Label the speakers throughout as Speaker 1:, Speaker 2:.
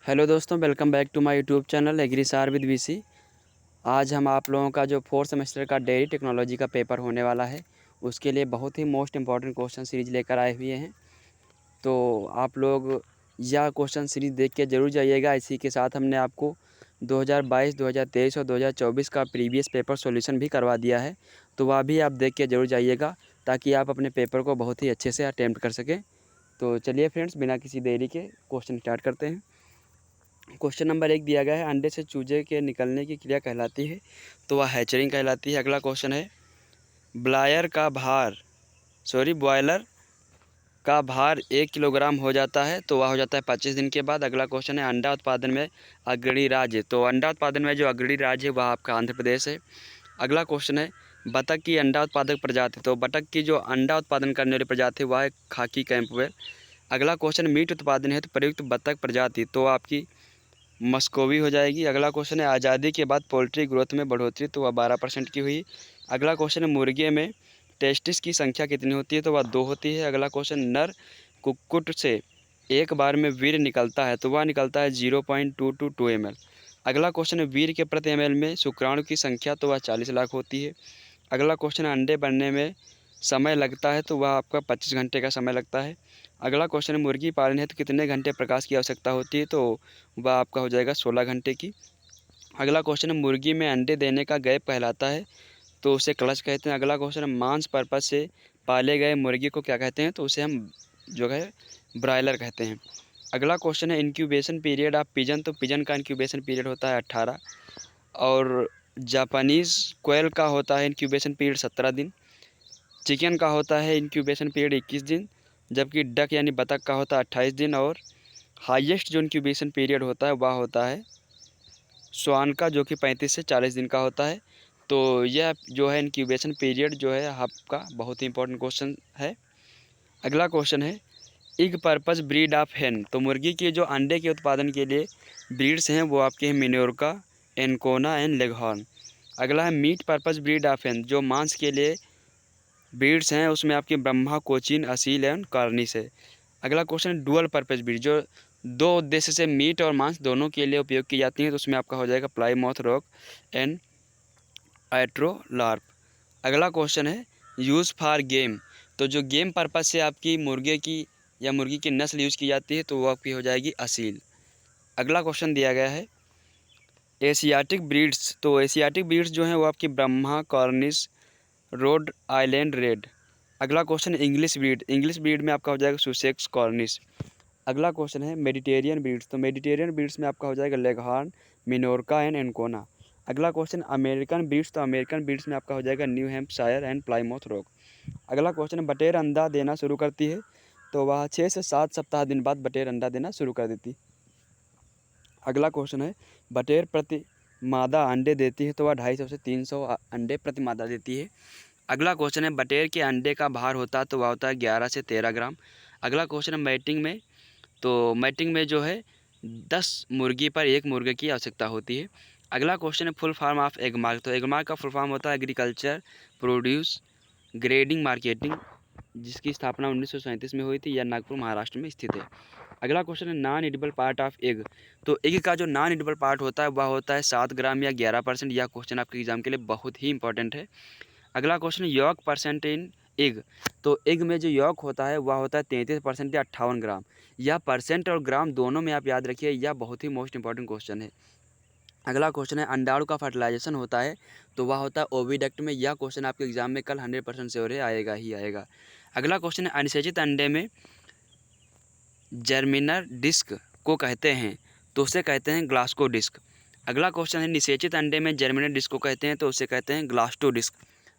Speaker 1: Hello दोस्तों, welcome back to my YouTube channel एग्रीसार with VC. आज हम आप लोगों का जो फोर्थ सेमेस्टर का डेयरी टेक्नोलॉजी का पेपर होने वाला है, उसके लिए बहुत ही मोस्ट इम्पॉर्टेंट क्वेश्चन सीरीज लेकर आए हुए हैं। तो आप लोग यह क्वेश्चन सीरीज देख के ज़रूर जाइएगा। इसी के साथ हमने आपको 2022, 2023 और 2024 का प्रीवियस पेपर सॉल्यूशन भी करवा दिया है, तो वह भी आप देख के ज़रूर जाइएगा ताकि आप अपने पेपर को बहुत ही अच्छे से अटेम्प्ट कर सकें। तो चलिए फ्रेंड्स, बिना किसी देरी के क्वेश्चन स्टार्ट करते हैं। क्वेश्चन नंबर 1 दिया गया है, अंडे से चूजे के निकलने की क्रिया कहलाती है, तो वह हैचरिंग कहलाती है। अगला क्वेश्चन है, बॉयलर का भार 1 किलोग्राम हो जाता है, तो वह हो जाता है 25 दिन के बाद। अगला क्वेश्चन है, अंडा उत्पादन में अग्रणी राज्य, तो अंडा उत्पादन में जो अग्रणी राज्य है वह आपका आंध्र प्रदेश है। अगला क्वेश्चन है, बतख की अंडा उत्पादक प्रजाति, तो बतख की जो अंडा उत्पादन करने वाली प्रजाति वह है खाकी कैंपवेल। अगला क्वेश्चन, मीट उत्पादन हेतु प्रयुक्त बतख प्रजाति, तो आपकी मस्कोवी हो जाएगी। अगला क्वेश्चन है, आज़ादी के बाद पोल्ट्री ग्रोथ में बढ़ोतरी, तो वह 12% की हुई। अगला क्वेश्चन है, मुर्गे में टेस्टिस की संख्या कितनी होती है, तो वह 2 होती है। अगला क्वेश्चन, नर कुक्कुट से एक बार में वीर्य निकलता है, तो वह निकलता है 0.222 ml। अगला क्वेश्चन है, वीर्य के प्रति ml में शुक्राणु की संख्या, तो वह 40 लाख होती है। अगला क्वेश्चन है, अंडे बनने में समय लगता है, तो वह आपका 25 घंटे का समय लगता है। अगला क्वेश्चन है, मुर्गी पालन हेतु कितने घंटे प्रकाश की आवश्यकता होती है, तो वह आपका हो जाएगा 16 घंटे की। अगला क्वेश्चन है, मुर्गी में अंडे देने का गैप कहलाता है, तो उसे क्लच कहते हैं। अगला क्वेश्चन है, मांस पर्पज से पाले गए मुर्गी को क्या कहते हैं, तो उसे हम जो है ब्रायलर कहते हैं। अगला क्वेश्चन है, इंक्यूबेशन पीरियड ऑफ पिजन, तो पिजन का इंक्यूबेशन पीरियड होता है 18, और जापानीज़ कोयल का होता है इंक्यूबेशन पीरियड 17 दिन। चिकन का होता है इंक्यूबेशन पीरियड 21 दिन, जबकि डक यानी बतख का होता है 28 दिन, और हाईएस्ट जो इंक्यूबेशन पीरियड होता है वह होता है स्वान का, जो कि 35 से 40 दिन का होता है। तो यह जो है इंक्यूबेशन पीरियड जो है आपका बहुत ही इंपॉर्टेंट क्वेश्चन है। अगला क्वेश्चन है, इग पर्पस ब्रीड ऑफ हैन, तो मुर्गी के जो अंडे के उत्पादन के लिए ब्रीड्स हैं वो आपके हैं मिनोरका, एनकोना एंड लेगहॉर्न। अगला है, मीट पर्पस ब्रीड ऑफ हैन, जो मांस के लिए ब्रीड्स हैं उसमें आपकी ब्रह्मा, कोचिन, असील एंड कार्निस है। अगला क्वेश्चन है, डुअल पर्पस ब्रीड, जो 2 उद्देश्य से मीट और मांस दोनों के लिए उपयोग की जाती हैं, तो उसमें आपका हो जाएगा प्लाईमाउथ रॉक एंड एट्रोलार्प। अगला क्वेश्चन है, यूज़ फॉर गेम, तो जो गेम पर्पज से आपकी मुर्गे की या मुर्गी की नस्ल यूज़ की जाती है, तो वो आपकी हो जाएगी असील। अगला क्वेश्चन दिया गया है, एशियाटिक ब्रीड्स, तो एशियाटिक ब्रीड्स जो हैं वो आपकी Brahma, Cornish, Rhode Island red. अगला क्वेश्चन है, इंग्लिश ब्रीड में आपका हो जाएगा सुसेक्स, कॉर्निश। अगला क्वेश्चन है, मेडिटेरियन ब्रीड्स, तो मेडिटेरियन ब्रीड्स में आपका हो जाएगा लेगहॉर्न, मिनोरका एंड एनकोना। अगला क्वेश्चन, अमेरिकन ब्रीड्स, तो अमेरिकन ब्रीड्स में आपका हो जाएगा new Hampshire and Plymouth rock. अगला क्वेश्चन है, बटेर अंडा देना शुरू करती है, तो वह 6 से 7 सप्ताह दिन बाद बटेर अंडा देना शुरू कर देती। अगला क्वेश्चन है, बटेर प्रति मादा अंडे देती है, तो वह 250 से 300 अंडे प्रति मादा देती है। अगला क्वेश्चन है, बटेर के अंडे का भार होता है, तो वह होता है 11 से 13 ग्राम। अगला क्वेश्चन है, मैटिंग में, तो मैटिंग में जो है 10 मुर्गी पर 1 मुर्गे की आवश्यकता होती है। अगला क्वेश्चन है, फुल फॉर्म ऑफ एगमार्क, तो एगमार्क का फुल फॉर्म होता है एग्रीकल्चर प्रोड्यूस ग्रेडिंग मार्केटिंग, जिसकी स्थापना 1937 में हुई थी, यह नागपुर महाराष्ट्र में स्थित है। अगला क्वेश्चन है, non edible part of egg, तो एग का जो नॉन एडिबल पार्ट होता है वह होता है 7 ग्राम या 11%। यह क्वेश्चन आपके एग्जाम के लिए बहुत ही इंपॉर्टेंट है। अगला क्वेश्चन है, यॉक परसेंट इन एग, तो एग में जो यॉक होता है वह होता है 33% या 58 ग्राम। यह परसेंट और ग्राम दोनों में आप याद रखिए, यह बहुत ही मोस्ट इंपॉर्टेंट क्वेश्चन है। अगला क्वेश्चन है, अंडाणु का फर्टिलाइजेशन होता है, तो वह होता है ओविडक्ट में। यह क्वेश्चन आपके एग्जाम में कल 100% श्योर है, आएगा ही आएगा। अगला क्वेश्चन है, अनिषेचित अंडे में जर्मिनर डिस्क को कहते हैं, तो उसे कहते हैं ग्लास्को डिस्क। अगला क्वेश्चन है, निषेचित अंडे में जर्मिनर डिस्क को कहते हैं, तो उसे कहते हैं ग्लास्टो डिस्क।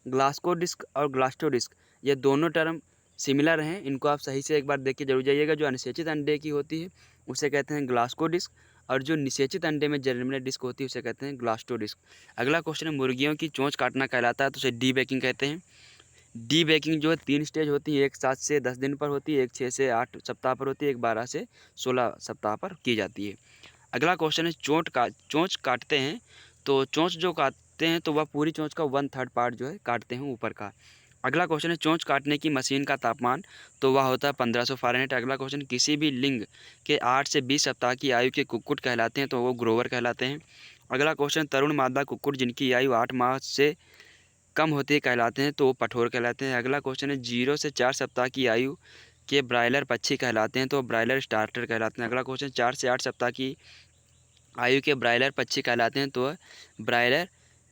Speaker 1: ग्लास्को डिस्क और ग्लास्टो डिस्क ये दोनों टर्म सिमिलर हैं, इनको आप सही से एक बार देख के जरूर जाइएगा। जो अनिषेचित अंडे की होती है उसे कहते हैं ग्लास्को डिस्क, और जो निषेचित अंडे में जर्मिनर डिस्क होती है उसे कहते हैं ग्लास्टो डिस्क। अगला क्वेश्चन है, मुर्गियों की चोंच काटना कहलाता है, तो उसे डी बेकिंग कहते हैं। डी बेकिंग जो है 3 स्टेज होती है, एक 7 से 10 दिन पर होती है, एक 6 से 8 सप्ताह पर होती है, एक 12 से 16 सप्ताह पर की जाती है। अगला क्वेश्चन है, चोंच काटते हैं, तो चोंच जो काटते हैं तो वह पूरी चोंच का 1/3 पार्ट जो है काटते हैं ऊपर का। अगला क्वेश्चन है चोंच काटने की मशीन का तापमान, तो वह होता है 1500 फ़ारेनहाइट। अगला क्वेश्चन, किसी भी लिंग के 8 से 20 सप्ताह की आयु के कुक्कुट कहलाते हैं, तो वो ग्रोवर कहलाते हैं। अगला क्वेश्चन, तरुण मादा कुक्कुट जिनकी आयु 8 माह से कम होती है कहलाते हैं, तो वो पठोर कहलाते हैं। अगला क्वेश्चन है 0 से 4 सप्ताह की आयु के ब्रायलर पक्षी कहलाते हैं, तो ब्रायलर स्टार्टर कहलाते हैं। अगला क्वेश्चन, 4 से 8 सप्ताह की आयु के ब्रायलर पक्षी कहलाते हैं, तो वह ब्रायलर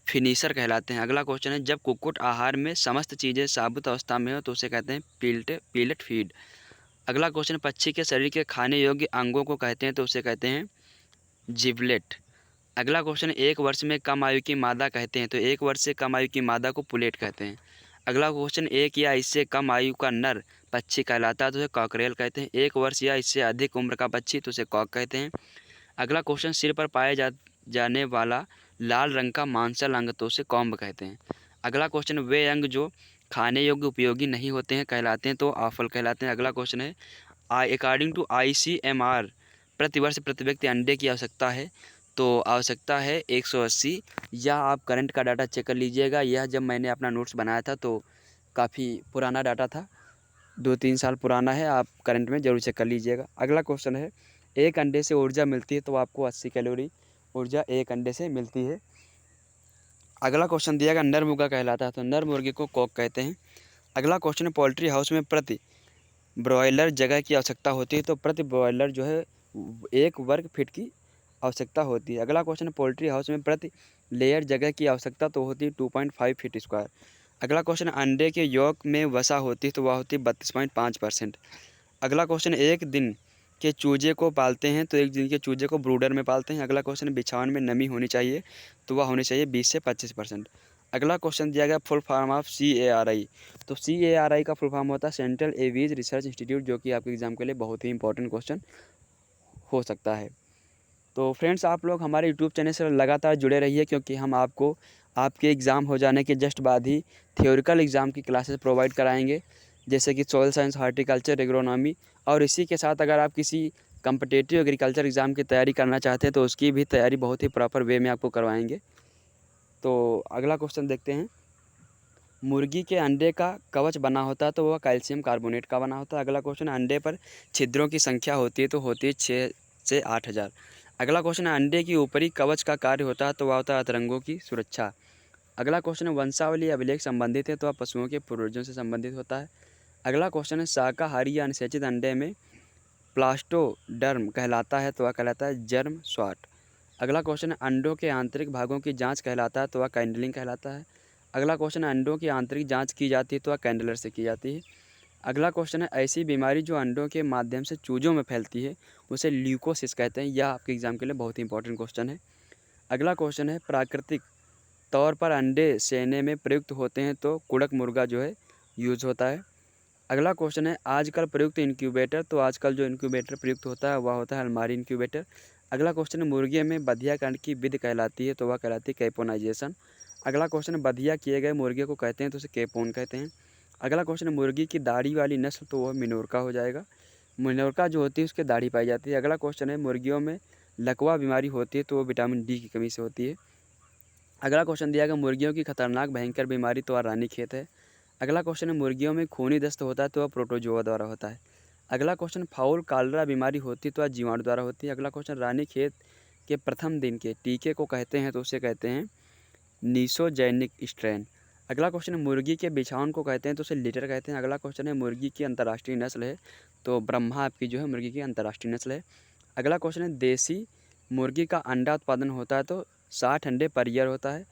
Speaker 1: फिनिशर कहलाते हैं। अगला क्वेश्चन है जब कुक्कुट आहार में समस्त चीज़ें साबुत अवस्था में हो तो उसे कहते हैं पीलेट फीड। अगला क्वेश्चन, पक्षी के शरीर के खाने योग्य अंगों को कहते हैं, तो उसे कहते हैं जिवलेट। अगला क्वेश्चन, 1 वर्ष में कम आयु की मादा कहते हैं, तो 1 वर्ष से कम आयु की मादा को पुलेट कहते हैं। अगला क्वेश्चन, 1 या इससे कम आयु का नर पक्षी कहलाता है, तो उसे कॉकरेल कहते हैं। 1 वर्ष या इससे अधिक उम्र का पक्षी, तो उसे कॉक कहते हैं। अगला क्वेश्चन, सिर पर पाए जाने वाला लाल रंग का मांसल अंग, तो उसे कॉम्ब कहते हैं। अगला क्वेश्चन, वे अंग जो खाने योग्य उपयोगी नहीं होते हैं कहलाते हैं, तो ऑफल कहलाते हैं। अगला क्वेश्चन है अकॉर्डिंग टू ICMR प्रतिवर्ष प्रति व्यक्ति अंडे की आवश्यकता है, तो आवश्यकता है 180। या आप करंट का डाटा चेक कर लीजिएगा, यह जब मैंने अपना नोट्स बनाया था तो काफ़ी पुराना डाटा था, 2-3 साल पुराना है, आप करंट में ज़रूर चेक कर लीजिएगा। अगला क्वेश्चन है एक अंडे से ऊर्जा मिलती है, तो आपको 80 कैलोरी ऊर्जा एक अंडे से मिलती है। अगला क्वेश्चन दिया गया नर मुर्गा कहलाता है, तो नर मुर्गे को कॉक कहते हैं। अगला क्वेश्चन है पोल्ट्री हाउस में प्रति ब्रॉयलर जगह की आवश्यकता होती है, तो प्रति ब्रॉयलर जो है 1 वर्ग फीट की आवश्यकता होती है। अगला क्वेश्चन, पोल्ट्री हाउस में प्रति लेयर जगह की आवश्यकता तो होती है 2.5 फीट स्क्वायर। अगला क्वेश्चन, अंडे के यॉर्क में वसा होती है, तो वह होती है 32.5%। अगला क्वेश्चन, एक दिन के चूजे को पालते हैं, तो एक दिन के चूजे को ब्रूडर में पालते हैं। अगला क्वेश्चन, बिछावन में नमी होनी चाहिए, तो वह होनी चाहिए 20 से 25%। अगला क्वेश्चन दिया गया फुल फॉर्म ऑफ CARI, तो CARI का फुल फॉर्म होता है सेंट्रल एवीज रिसर्च इंस्टीट्यूट, जो कि आपके एग्जाम के लिए बहुत ही इंपॉर्टेंट क्वेश्चन हो सकता है। तो फ्रेंड्स, आप लोग हमारे यूट्यूब चैनल से लगातार जुड़े रहिए, क्योंकि हम आपको आपके एग्ज़ाम हो जाने के जस्ट बाद ही थियोरिकल एग्ज़ाम की क्लासेस प्रोवाइड कराएंगे, जैसे कि सोइल साइंस, हार्टिकल्चर, एग्रोनॉमी। और इसी के साथ अगर आप किसी कम्पिटिटिव एग्रीकल्चर एग्ज़ाम की तैयारी करना चाहते हैं तो उसकी भी तैयारी बहुत ही प्रॉपर वे में आपको करवाएंगे। तो अगला क्वेश्चन देखते हैं, मुर्गी के अंडे का कवच बना होता है, तो वह कैल्शियम कार्बोनेट का बना होता है। अगला क्वेश्चन, अंडे पर छिद्रों की संख्या होती है, तो होती है 6 से 8,000। अगला क्वेश्चन, अंडे की ऊपरी कवच का कार्य होता है, तो वह होता है अतरंगों की सुरक्षा। अगला क्वेश्चन, वंशावली अभिलेख संबंधित है, तो वह पशुओं के पूर्वजों से संबंधित होता है। अगला क्वेश्चन है शाकाहारी या अनिषेचित अंडे में प्लास्टोडर्म कहलाता है, तो वह कहलाता है जर्म स्वाट। अगला क्वेश्चन है अंडों के आंतरिक भागों की जांच कहलाता है, तो वह कैंडलिंग कहलाता है। अगला क्वेश्चन है अंडों की आंतरिक जांच की जाती है, तो वह कैंडलर से की जाती है। अगला क्वेश्चन है ऐसी बीमारी जो अंडों के माध्यम से चूजों में फैलती है, उसे ल्यूकोसिस कहते हैं। यह आपके एग्जाम के लिए बहुत ही इंपॉर्टेंट क्वेश्चन है। अगला क्वेश्चन है प्राकृतिक तौर पर अंडे सेने में प्रयुक्त होते हैं, तो कुड़क मुर्गा जो है यूज होता है। अगला क्वेश्चन है आजकल प्रयुक्त इंक्यूबेटर, तो आजकल जो इंक्यूबेटर प्रयुक्त होता है वह होता है अलमारी इंक्यूबेटर। अगला क्वेश्चन है मुर्गे में बधिया कांड की विधि कहलाती है, तो वह कहलाती है कैपोनाइजेशन। अगला क्वेश्चन है बधिया किए गए मुर्गे को कहते हैं, तो उसे कैपोन कहते हैं। अगला क्वेश्चन है मुर्गी की दाढ़ी वाली नस्ल, तो वह मिनोरका हो जाएगा। मिनोरका जो होती है उसके दाढ़ी पाई जाती है। अगला क्वेश्चन है मुर्गियों में लकवा बीमारी होती है, तो वो विटामिन D की कमी से होती है। अगला क्वेश्चन दिया गया मुर्गियों की खतरनाक भयंकर बीमारी, तो वह रानीखेत है। अगला क्वेश्चन है मुर्गियों में खूनी दस्त होता है, तो वह प्रोटोजोआ द्वारा होता है। अगला क्वेश्चन, फाउल कालरा बीमारी होती है, तो वह जीवाणु द्वारा होती है। अगला क्वेश्चन, रानीखेत के प्रथम दिन के टीके को कहते हैं, तो उसे कहते हैं नीसोजेनिक स्ट्रेन। अगला क्वेश्चन है मुर्गी के बिछावन को कहते हैं, तो उसे लिटर कहते हैं। अगला क्वेश्चन है मुर्गी की अंतर्राष्ट्रीय नस्ल है, तो ब्रह्मा आपकी जो है मुर्गी की अंतर्राष्ट्रीय नस्ल है। अगला क्वेश्चन है देसी मुर्गी का अंडा उत्पादन होता है, तो 60 अंडे पर ईयर होता है।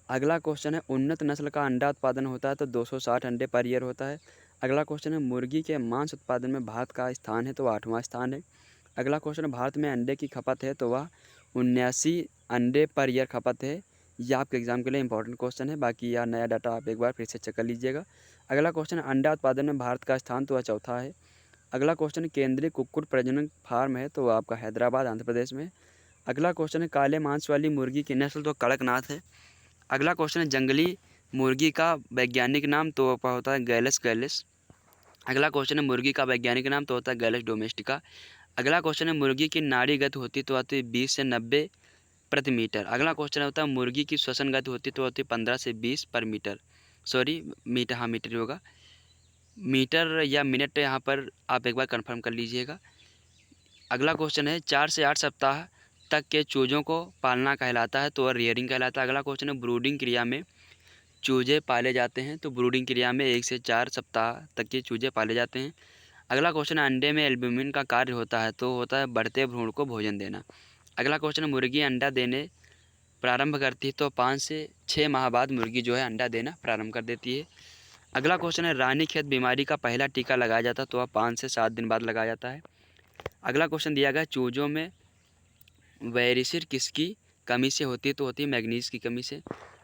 Speaker 1: अगला क्वेश्चन है उन्नत नस्ल का अंडा उत्पादन होता है, तो 260 अंडे पर ईयर होता है। अगला क्वेश्चन है मुर्गी के मांस उत्पादन में भारत का स्थान है, तो 8वां स्थान है। अगला क्वेश्चन है भारत में अंडे की खपत है, तो वह 79 अंडे पर ईयर खपत है। यह आपके एग्जाम के लिए इंपॉर्टेंट क्वेश्चन है, बाकी यह नया डाटा आप एक बार फिर से चेक कर लीजिएगा। अगला क्वेश्चन है अंडा उत्पादन में भारत का स्थान, तो वह चौथा है। अगला क्वेश्चन केंद्रीय कुक्कुट प्रजनन फार्म है, तो आपका हैदराबाद आंध्र प्रदेश में। अगला क्वेश्चन है काले मांस वाली मुर्गी की नस्ल, तो कड़कनाथ है। अगला क्वेश्चन है जंगली मुर्गी का वैज्ञानिक नाम, तो होता है गैलस गैलिस। अगला क्वेश्चन है मुर्गी का वैज्ञानिक नाम, तो होता है गैलस डोमेस्टिका। अगला क्वेश्चन है मुर्गी की नाड़ी गति होती है, तो आती है 20 से 90 प्रति मीटर। अगला क्वेश्चन होता है मुर्गी की श्वसन गति होती है, तो होती है 15 से 20 पर मीटर। सॉरी मीटर, हाँ मीटर ही होगा, मीटर या मिनट यहाँ पर आप एक बार कंफर्म कर लीजिएगा। अगला क्वेश्चन है 4 से 8 सप्ताह तक के चूज़ों को पालना कहलाता है तो वह रियरिंग कहलाता है। अगला क्वेश्चन है ब्रूडिंग क्रिया में चूजे पाले जाते हैं तो ब्रूडिंग क्रिया में 1 से 4 सप्ताह तक के चूजे पाले जाते हैं। अगला क्वेश्चन है अंडे में एल्ब्यूमिन का कार्य होता है तो होता है बढ़ते भ्रूण को भोजन देना। अगला क्वेश्चन है मुर्गी अंडा देने प्रारंभ करती है तो 5 से 6 माह बाद मुर्गी जो है अंडा देना प्रारंभ कर देती है। अगला क्वेश्चन है रानीखेत बीमारी का पहला टीका लगाया जाता है तो वह 5 से 7 दिन बाद लगाया जाता है। अगला क्वेश्चन दिया गया चूजों में वैरिसिर किसकी कमी से होती है तो होती है मैग्नीज की कमी से।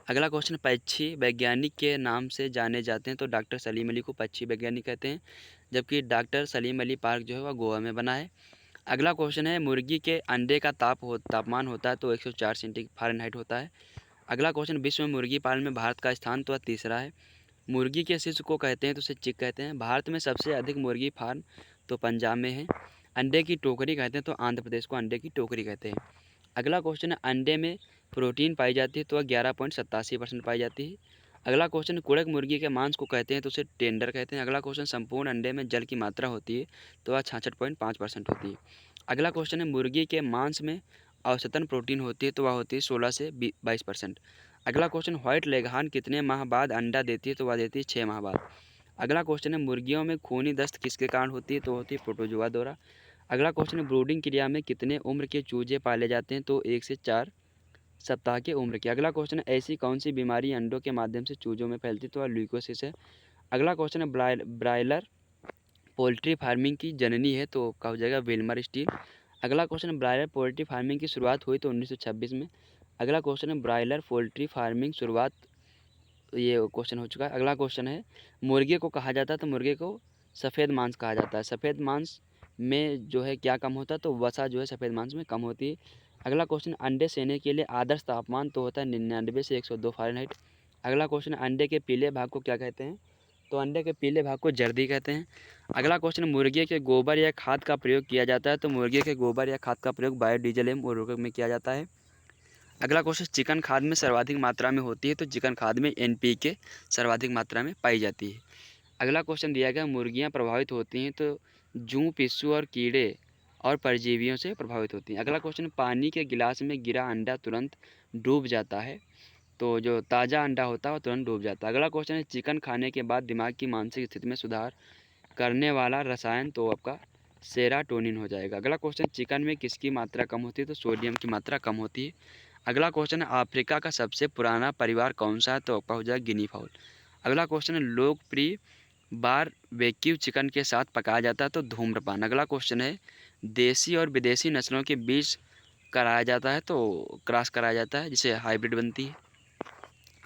Speaker 1: अगला क्वेश्चन पक्षी वैज्ञानिक के नाम से जाने जाते हैं तो डॉक्टर सलीम अली को पक्षी वैज्ञानिक कहते हैं, जबकि डॉक्टर सलीम अली पार्क जो है वह गोवा में बना है। अगला क्वेश्चन है मुर्गी के अंडे का तापमान होता है तो 104 सेंटी फ़ारेनहाइट होता है। अगला क्वेश्चन विश्व में मुर्गी पालन में भारत का स्थान तो तीसरा है। मुर्गी के शिशु को कहते हैं तो उसे चिक कहते हैं। भारत में सबसे अधिक मुर्गी फार्म तो पंजाब में है। अंडे की टोकरी कहते हैं तो आंध्र प्रदेश को अंडे की टोकरी कहते हैं। अगला क्वेश्चन है अंडे में प्रोटीन पाई जाती है तो वह 11.87% पाई जाती है। अगला क्वेश्चन कुड़क मुर्गी के मांस को कहते हैं तो उसे टेंडर कहते हैं। अगला क्वेश्चन संपूर्ण अंडे में जल की मात्रा होती है तो वह 66.5% होती है। अगला क्वेश्चन है मुर्गी के मांस में औसतन प्रोटीन होती है तो वह होती है 16 से 22%। अगला क्वेश्चन व्हाइट लेगहार्न कितने माह बाद अंडा देती है तो वह देती है 6 माह बाद। अगला क्वेश्चन है मुर्गियों में खूनी दस्त किसके कारण होती है तो होती है प्रोटोजोआ द्वारा। अगला क्वेश्चन है ब्रूडिंग क्रिया में कितने उम्र के चूजे पाले जाते हैं तो 1 से 4 सप्ताह के उम्र के। अगला क्वेश्चन है ऐसी कौन सी बीमारी अंडों के माध्यम से चूजों में फैलती है तो वह ल्यूकोसिस है। अगला क्वेश्चन है ब्रायलर पोल्ट्री फार्मिंग की जननी है तो क्या हो जाएगा विल्मर स्टील। अगला क्वेश्चन है ब्रायलर पोल्ट्री फार्मिंग की शुरुआत हुई तो 1926 में। अगला क्वेश्चन है ब्रायलर पोल्ट्री फार्मिंग शुरुआत, ये क्वेश्चन हो चुका है। अगला क्वेश्चन है मुर्गे को कहा जाता है तो मुर्गे को सफ़ेद मांस कहा जाता है। सफ़ेद मांस में जो है क्या कम होता है तो वसा जो है सफ़ेद मांस में कम होती है। अगला क्वेश्चन अंडे सेने के लिए आदर्श तापमान तो होता है 99 से 102 फ़ारेनहाइट। अगला क्वेश्चन अंडे के पीले भाग को क्या कहते हैं तो अंडे के पीले भाग को जर्दी कहते हैं। अगला क्वेश्चन मुर्गे के गोबर या खाद का प्रयोग किया जाता है तो मुर्गे के गोबर या खाद का प्रयोग बायोडीजल एवं उर्वरक में किया जाता है। अगला क्वेश्चन चिकन खाद में सर्वाधिक मात्रा में होती है तो चिकन खाद में एनपीके सर्वाधिक मात्रा में पाई जाती है। अगला क्वेश्चन दिया गया मुर्गियां प्रभावित होती हैं तो जूं पिस्सू और कीड़े और परजीवियों से प्रभावित होती हैं। अगला क्वेश्चन पानी के गिलास में गिरा अंडा तुरंत डूब जाता है तो जो ताज़ा अंडा होता है वो तुरंत डूब जाता है। अगला क्वेश्चन है चिकन खाने के बाद दिमाग की मानसिक स्थिति में सुधार करने वाला रसायन तो आपका सेराटोनिन हो जाएगा। अगला क्वेश्चन चिकन में किसकी मात्रा कम होती है तो सोडियम की मात्रा कम होती है। अगला क्वेश्चन है अफ्रीका का सबसे पुराना परिवार कौन सा है तो आपका हो जाएगा गिनी फाउल। अगला क्वेश्चन है लोकप्रिय बारबेक्यू चिकन के साथ पकाया जाता है तो धूम्रपान। अगला क्वेश्चन है देसी और विदेशी नस्लों के बीच कराया जाता है तो क्रॉस कराया जाता है जिससे हाइब्रिड बनती है।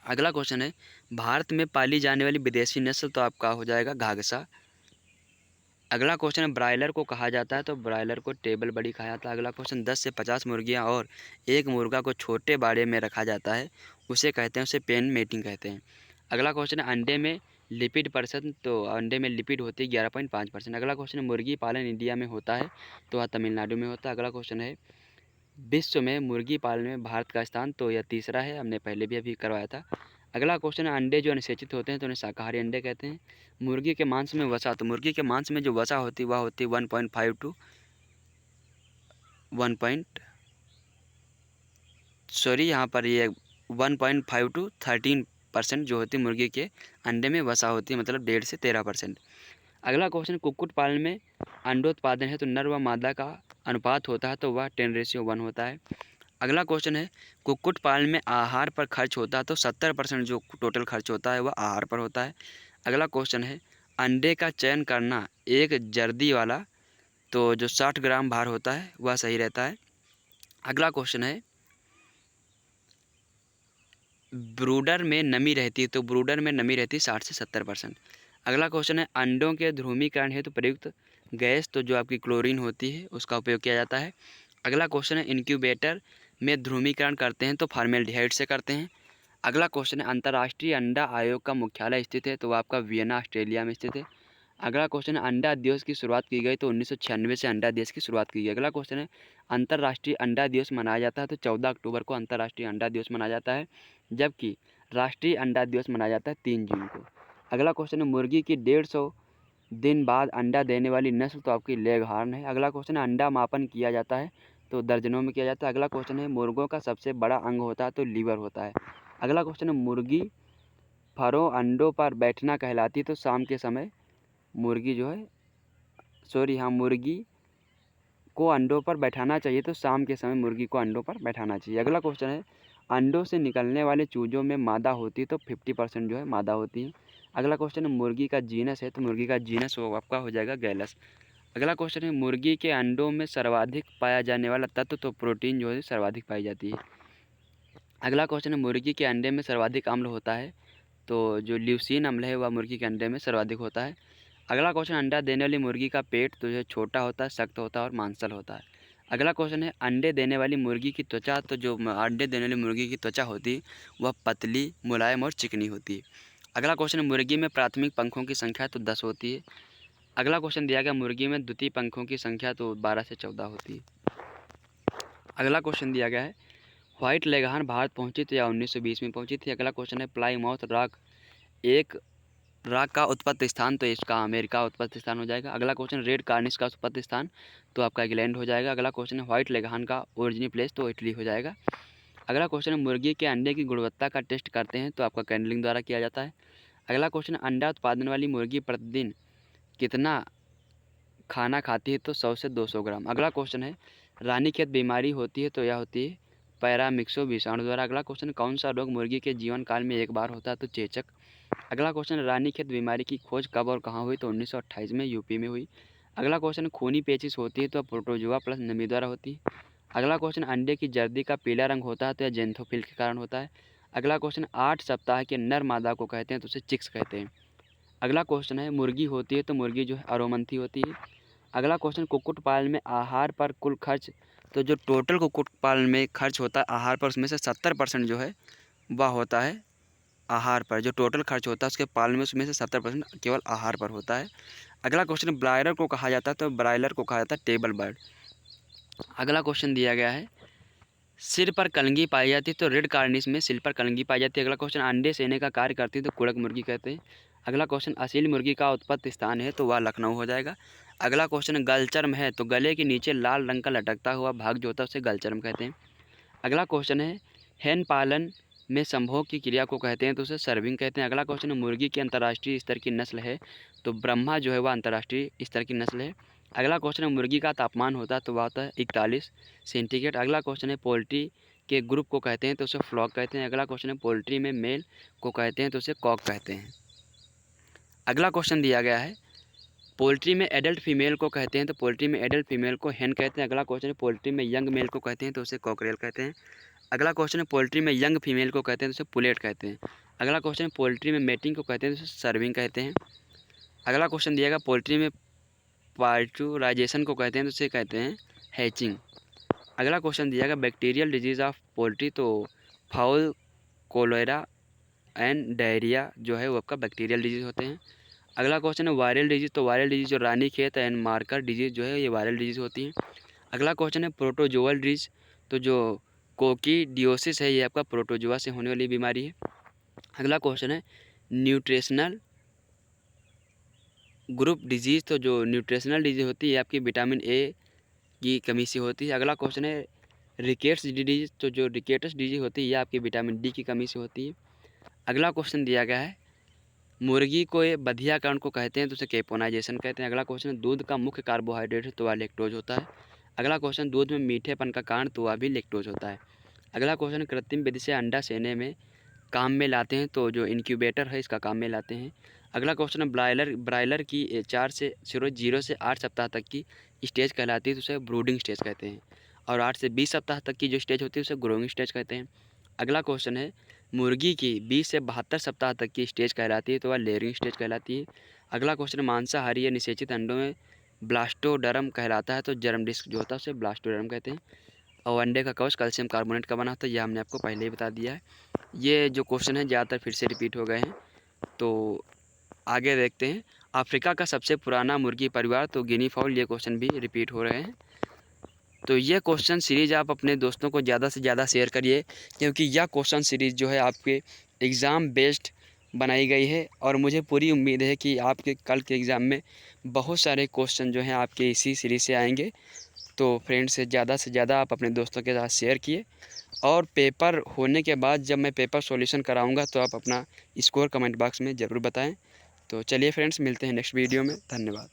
Speaker 1: अगला क्वेश्चन है भारत में पाली जाने वाली विदेशी नस्ल तो आपका हो जाएगा घाघसा। अगला क्वेश्चन है ब्रायलर को कहा जाता है तो ब्रायलर को टेबल बड़ी कहा जाता है। अगला क्वेश्चन 10 से 50 मुर्गियां और एक मुर्गा को छोटे बाड़े में रखा जाता है उसे कहते हैं, उसे पेन मेटिंग कहते हैं। अगला क्वेश्चन है अंडे में लिपिड परसेंट तो अंडे में लिपिड होती है 11.5%। अगला क्वेश्चन है मुर्गी पालन इंडिया में होता है तो वह तमिलनाडु में होता है। अगला क्वेश्चन है विश्व में मुर्गी पालन में भारत का स्थान तो यह तीसरा है, हमने पहले भी अभी करवाया था। अगला क्वेश्चन है अंडे जो अनिषेचित होते हैं तो उन्हें शाकाहारी अंडे कहते हैं। मुर्गी के मांस में वसा तो मुर्गी के मांस में जो वसा होती है वह होती है 1.5 टू 1 पॉइंट सॉरी यहाँ पर ये 1.5 टू 13% जो होती है मुर्गी के अंडे में वसा होती है, मतलब 1.5 से 13%। अगला क्वेश्चन कुक्कुट पालन में अंडोत्पादन है तो नर व मादा का अनुपात होता है तो वह 10:1 होता है। अगला क्वेश्चन है कुक्कुट पालन में आहार पर खर्च होता है तो 70% जो टोटल खर्च होता है वह आहार पर होता है। अगला क्वेश्चन है अंडे का चयन करना एक जर्दी वाला तो जो 60 ग्राम भार होता है वह सही रहता है। अगला क्वेश्चन है ब्रूडर में नमी रहती है तो ब्रूडर में नमी रहती है 60 से 70%। अगला क्वेश्चन है अंडों के ध्रुवीकरण हेतु प्रयुक्त गैस तो जो आपकी क्लोरीन होती है उसका उपयोग किया जाता है। अगला क्वेश्चन है इनक्यूबेटर में ध्रुवीकरण करते हैं तो फॉर्मेल्डिहाइड से करते हैं। अगला क्वेश्चन है अंतर्राष्ट्रीय अंडा आयोग का मुख्यालय स्थित है तो वह आपका वियना ऑस्ट्रेलिया में स्थित है। अगला क्वेश्चन है अंडा दिवस की शुरुआत की गई तो 1996 से अंडा दिवस की शुरुआत की गई। अगला क्वेश्चन है अंतर्राष्ट्रीय अंडा दिवस मनाया जाता है तो 14 अक्टूबर को अंतर्राष्ट्रीय अंडा दिवस मनाया जाता है, जबकि राष्ट्रीय अंडा दिवस मनाया जाता है 3 जून को। अगला क्वेश्चन है मुर्गी की 150 दिन बाद अंडा देने वाली नस्ल, तो आपकी लेगहॉर्न है। अगला क्वेश्चन है अंडा मापन किया जाता है, तो दर्जनों में किया जाता है। अगला क्वेश्चन है मुर्गों का सबसे बड़ा अंग होता है, तो लीवर होता है। अगला क्वेश्चन है मुर्गी फरों अंडों पर बैठना कहलाती है, तो शाम के समय मुर्गी जो है मुर्गी को अंडों पर बैठाना चाहिए, तो शाम के समय मुर्गी को अंडों पर बैठाना चाहिए। अगला क्वेश्चन है अंडों से निकलने वाले चूजों में मादा होती है, तो 50% जो है मादा होती है। अगला क्वेश्चन है मुर्गी का जीनस है, तो मुर्गी का जीनस वो आपका हो जाएगा गैलस। अगला क्वेश्चन है मुर्गी के अंडों में सर्वाधिक पाया जाने वाला तत्व, तो प्रोटीन जो है सर्वाधिक पाई जाती है। अगला क्वेश्चन है मुर्गी के अंडे में सर्वाधिक अम्ल होता है, तो जो ल्यूसीन अम्ल है वह मुर्गी के अंडे में सर्वाधिक होता है। अगला क्वेश्चन अंडा देने वाली मुर्गी का पेट तो जो छोटा होता है, सख्त होता है और मांसल होता है। अगला क्वेश्चन है अंडे देने वाली मुर्गी की त्वचा, तो जो अंडे देने वाली मुर्गी की त्वचा होती है वह पतली, मुलायम और चिकनी होती है। अगला क्वेश्चन है मुर्गी में प्राथमिक पंखों की संख्या, तो 10 होती है। अगला क्वेश्चन दिया गया मुर्गी में द्वितीय पंखों की संख्या, तो 12 से 14 होती है। अगला क्वेश्चन दिया गया है व्हाइट लेगहार्न भारत पहुंची थी या 1920 में पहुंची थी। अगला क्वेश्चन है प्लाईमाउथ रॉक एक रॉक का उत्पत्ति स्थान, तो इसका अमेरिका उत्पत्ति स्थान हो जाएगा। अगला क्वेश्चन रेड कार्निस का उत्पत्ति स्थान, तो आपका इंग्लैंड हो जाएगा। अगला क्वेश्चन है व्हाइट लेगहार्न का ओरिजिनल प्लेस, तो इटली हो जाएगा। अगला क्वेश्चन है मुर्गी के अंडे की गुणवत्ता का टेस्ट करते हैं, तो आपका कैंडलिंग द्वारा किया जाता है। अगला क्वेश्चन अंडा उत्पादन वाली मुर्गी प्रतिदिन कितना खाना खाती है, तो 100 से 200 ग्राम। अगला क्वेश्चन है रानीखेत बीमारी होती है, तो यह होती है पैरामिक्सो विषाणु द्वारा। अगला क्वेश्चन कौन सा रोग मुर्गी के जीवन काल में एक बार होता है, तो चेचक। अगला क्वेश्चन रानीखेत बीमारी की खोज कब और कहाँ हुई, तो 1928 में यूपी में हुई। अगला क्वेश्चन खूनी पेचिश होती है, तो प्रोटोजुआ प्लस नमी द्वारा होती है। अगला क्वेश्चन अंडे की जर्दी का पीला रंग होता है, तो यह जेंथोफिल के कारण होता है। अगला क्वेश्चन 8 सप्ताह के नर मादा को कहते हैं, तो उसे चिक्स कहते हैं। अगला क्वेश्चन है मुर्गी होती है, तो मुर्गी जो है अरोमंथी होती है। अगला क्वेश्चन कुक्कुट पालन में आहार पर कुल खर्च, तो जो टोटल कुक्कुट पालन में खर्च होता है आहार पर, उसमें से 70% जो है वह होता है आहार पर। जो टोटल खर्च होता है उसके पालन में, उसमें से 70% केवल आहार पर होता है। अगला क्वेश्चन ब्रायलर को कहा जाता है, तो ब्रायलर को कहा जाता है टेबल बर्ड। अगला क्वेश्चन दिया गया है सिर पर कलंगी पाई जाती है, तो रेड कार्निस में सिर पर कलंगी पाई जाती है। अगला क्वेश्चन अंडे सेने का कार्य करती है, तो कुड़क मुर्गी कहते हैं। अगला क्वेश्चन असील मुर्गी का उत्पत्ति स्थान है, तो वह लखनऊ हो जाएगा। अगला क्वेश्चन गलचर्म है, तो गले के नीचे लाल रंग का लटकता हुआ भाग जो होता है उसे गलचर्म कहते हैं। अगला क्वेश्चन है हैन पालन में संभोग की क्रिया को कहते हैं, तो उसे सर्विंग कहते हैं। अगला क्वेश्चन है मुर्गी की अंतर्राष्ट्रीय स्तर की नस्ल है, तो ब्रह्मा जो है वह अंतर्राष्ट्रीय स्तर की नस्ल है। अगला क्वेश्चन है मुर्गी का तापमान होता है, तो वह होता है 41 सेंटीग्रेड। अगला क्वेश्चन है पोल्ट्री के ग्रुप को कहते हैं, तो उसे फ्लॉक कहते हैं। अगला क्वेश्चन है पोल्ट्री में मेल को कहते हैं, तो उसे कॉक कहते हैं। अगला क्वेश्चन दिया गया है पोल्ट्री में एडल्ट फीमेल को कहते हैं, तो पोल्ट्री में एडल्ट फीमेल को हेन कहते हैं। अगला क्वेश्चन है पोल्ट्री में यंग मेल को कहते हैं, तो उसे कॉकरेल कहते हैं। अगला क्वेश्चन है पोल्ट्री में यंग फीमेल को कहते हैं, तो उसे पुलेट कहते हैं। अगला क्वेश्चन है पोल्ट्री में मेटिंग को कहते हैं, तो उसे सर्विंग कहते हैं। अगला क्वेश्चन दिया गया पोल्ट्री में पार्चुराइजेशन को कहते हैं, तो उसे कहते हैं हैचिंग। अगला क्वेश्चन दिया गया बैक्टीरियल डिजीज़ ऑफ पोल्ट्री, तो फाउल कोलेरा एंड डायरिया जो है वो आपका बैक्टीरियल डिजीज़ होते हैं। अगला क्वेश्चन है वायरल डिजीज़, तो वायरल डिजीज़ जो रानीखेत एंड मार्कर डिजीज़ जो है ये वायरल डिजीज़ होती हैं। अगला क्वेश्चन है प्रोटोजोअल डिजीज़, तो जो कोकीडियोसिस है ये आपका प्रोटोजोआ से होने वाली बीमारी है। अगला क्वेश्चन है न्यूट्रिशनल ग्रुप डिजीज़, तो जो न्यूट्रिशनल डिजीज़ होती है आपकी विटामिन ए की कमी से होती है। अगला क्वेश्चन है रिकेट्स डिजीज़, तो जो रिकेट्स डिजीज़ होती है ये आपकी विटामिन डी की कमी से होती है। अगला क्वेश्चन दिया गया है मुर्गी को ये बधियाकरण को कहते हैं, तो उसे केपोनाइजेशन कहते हैं। अगला क्वेश्चन है दूध का मुख्य कार्बोहाइड्रेट है, तो वह लैक्टोज होता है। अगला क्वेश्चन दूध में मीठेपन का कारण, तो वह भी लैक्टोज होता है। अगला क्वेश्चन कृत्रिम विधि से अंडा सेने में काम में लाते हैं, तो जो इंक्यूबेटर है इसका काम में लाते हैं। अगला क्वेश्चन है ब्रायलर की 0 से 8 सप्ताह तक की स्टेज कहलाती है, तो उसे ब्रूडिंग स्टेज कहते हैं। और 8 से 20 सप्ताह तक की जो स्टेज होती है उसे ग्रोइंग स्टेज कहते हैं। अगला क्वेश्चन है मुर्गी की 20 से 72 सप्ताह तक की स्टेज कहलाती है, तो वह लेयरिंग स्टेज कहलाती है। अगला क्वेश्चन मांसाहारी या निषेचित अंडों में ब्लास्टोडर्म कहलाता है, तो जर्म डिस्क जो होता है उसे ब्लास्टोडर्म कहते हैं। और अंडे का कवच कैल्शियम कार्बोनेट का बना होता है, यह हमने आपको पहले ही बता दिया है। ये जो क्वेश्चन है ज़्यादातर फिर से रिपीट हो गए हैं, तो आगे देखते हैं। अफ्रीका का सबसे पुराना मुर्गी परिवार, तो गिनी फाउल, ये क्वेश्चन भी रिपीट हो रहे हैं। तो ये क्वेश्चन सीरीज़ आप अपने दोस्तों को ज़्यादा से ज़्यादा शेयर करिए, क्योंकि यह क्वेश्चन सीरीज़ जो है आपके एग्ज़ाम बेस्ड बनाई गई है और मुझे पूरी उम्मीद है कि आपके कल के एग्ज़ाम में बहुत सारे क्वेश्चन जो हैं आपके इसी सीरीज़ से आएंगे। तो फ्रेंड्स से ज़्यादा आप अपने दोस्तों के साथ शेयर किए और पेपर होने के बाद जब मैं पेपर सॉल्यूशन कराऊंगा तो आप अपना स्कोर कमेंट बॉक्स में ज़रूर बताएं। तो चलिए फ्रेंड्स, मिलते हैं नेक्स्ट वीडियो में। धन्यवाद।